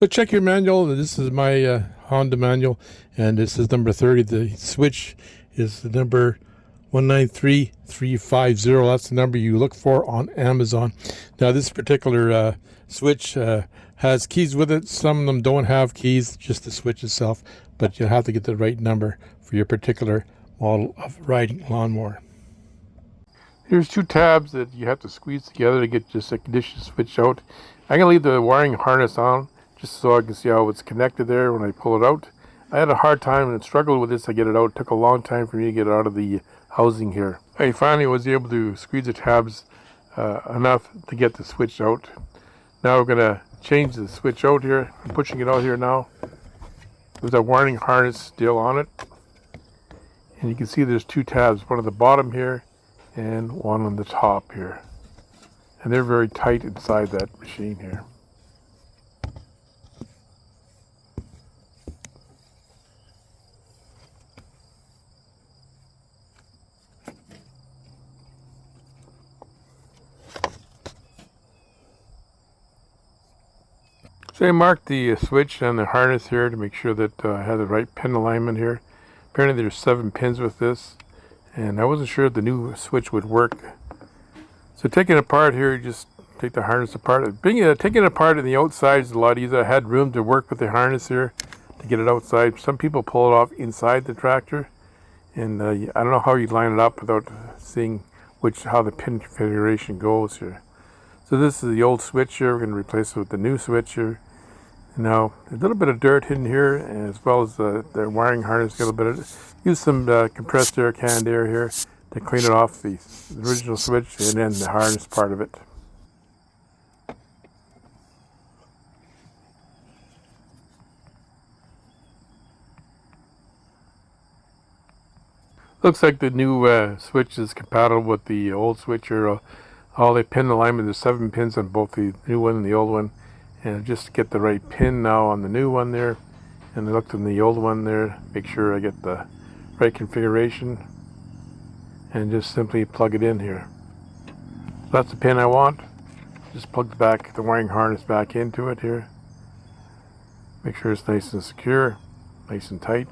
So check your manual. This is my Honda manual, and this is number 30. The switch is the number 193350. That's the number you look for on Amazon. Now, this particular switch has keys with it. Some of them don't have keys, just the switch itself, but you have to get the right number for your particular model of riding lawnmower. Here's two tabs that you have to squeeze together to get this ignition switch out. I'm going to leave the wiring harness on just so I can see how it's connected there when I pull it out. I had a hard time and struggled with this to get it out. It took a long time for me to get it out of the housing here. I finally was able to squeeze the tabs enough to get the switch out. Now we're going to change the switch out here. I'm pushing it out here now. There's a wiring harness still on it. And you can see there's two tabs, one at the bottom here and one on the top here. And they're very tight inside that machine here. So I marked the switch and the harness here to make sure that I had the right pin alignment here. Apparently there's 7 pins with this, and I wasn't sure if the new switch would work. So taking it apart here, you just take the harness apart. Taking it apart on the outside is a lot easier. I had room to work with the harness here to get it outside. Some people pull it off inside the tractor, and I don't know how you line it up without seeing how the pin configuration goes here. So this is the old switch here. We're going to replace it with the new switch here. Now, a little bit of dirt hidden here, as well as the wiring harness. Got a bit of, use some compressed air, canned air here to clean it off the original switch, and then the harness part of it. Looks like the new switch is compatible with the old switch here. All the pin alignment, there's 7 pins on both the new one and the old one. And just get the right pin now on the new one there, and I looked in the old one there, make sure I get the right configuration, and just simply plug it in here. So that's the pin I want. Just plug the wiring harness back into it here. Make sure it's nice and secure, nice and tight.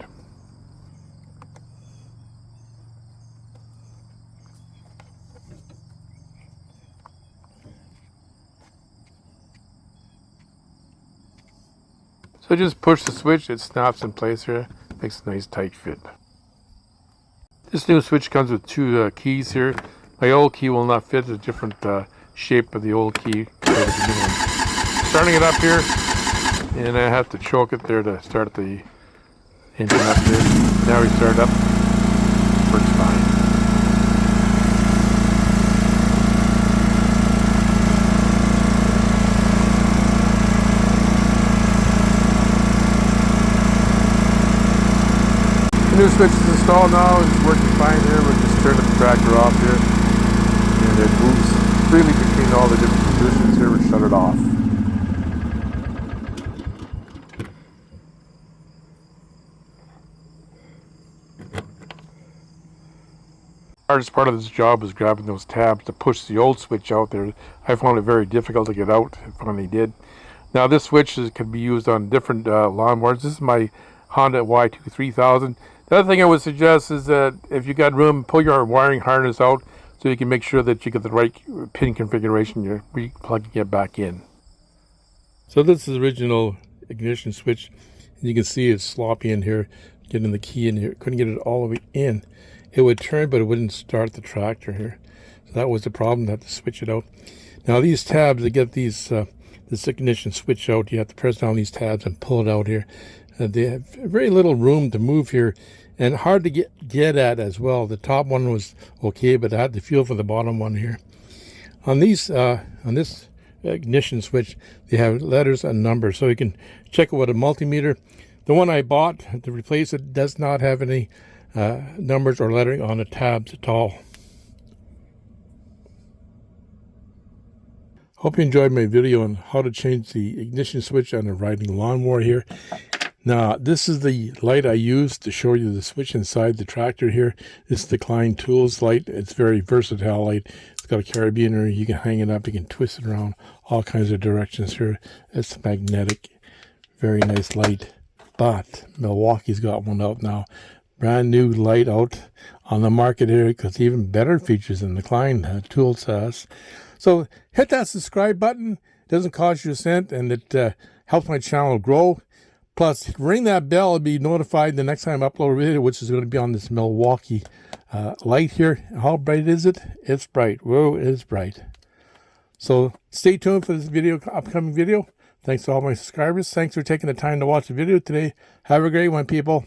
So just push the switch, it snaps in place here, makes a nice tight fit. This new switch comes with 2 keys here. My old key will not fit, a different shape of the old key compared to the new one. Starting it up here, and I have to choke it there to start the engine up here. Now we start up, works fine. The new switch is installed now, it's working fine here. We'll just turn the tractor off here, and it moves freely between all the different positions here. We'll shut it off. The hardest part of this job was grabbing those tabs to push the old switch out there. I found it very difficult to get out. I finally did. Now this switch can be used on different lawnmowers. This is my Honda Y23000. The other thing I would suggest is that if you got room, pull your wiring harness out so you can make sure that you get the right pin configuration. You're plugging it back in. So this is the original ignition switch. You can see it's sloppy in here, getting the key in here. Couldn't get it all the way in. It would turn, but it wouldn't start the tractor here. So that was the problem. I had to switch it out. Now these tabs, to get this ignition switch out, you have to press down these tabs and pull it out here. They have very little room to move here, and hard to get at as well. The top one was okay, but I had to feel for the bottom one here. On this ignition switch, they have letters and numbers, so you can check it with a multimeter. The one I bought to replace it does not have any numbers or lettering on the tabs at all. Hope you enjoyed my video on how to change the ignition switch on a riding lawnmower here. Now, this is the light I used to show you the switch inside the tractor here. This is the Klein Tools light. It's very versatile light. It's got a carabiner. You can hang it up. You can twist it around all kinds of directions here. It's magnetic. Very nice light. But Milwaukee's got one out now. Brand new light out on the market here because even better features than the Klein tools has. So hit that subscribe button. It doesn't cost you a cent, and it helps my channel grow. Plus, ring that bell and be notified the next time I upload a video, which is going to be on this Milwaukee light here. How bright is it? It's bright. Whoa, it's bright. So stay tuned for this video, upcoming video. Thanks to all my subscribers. Thanks for taking the time to watch the video today. Have a great one, people.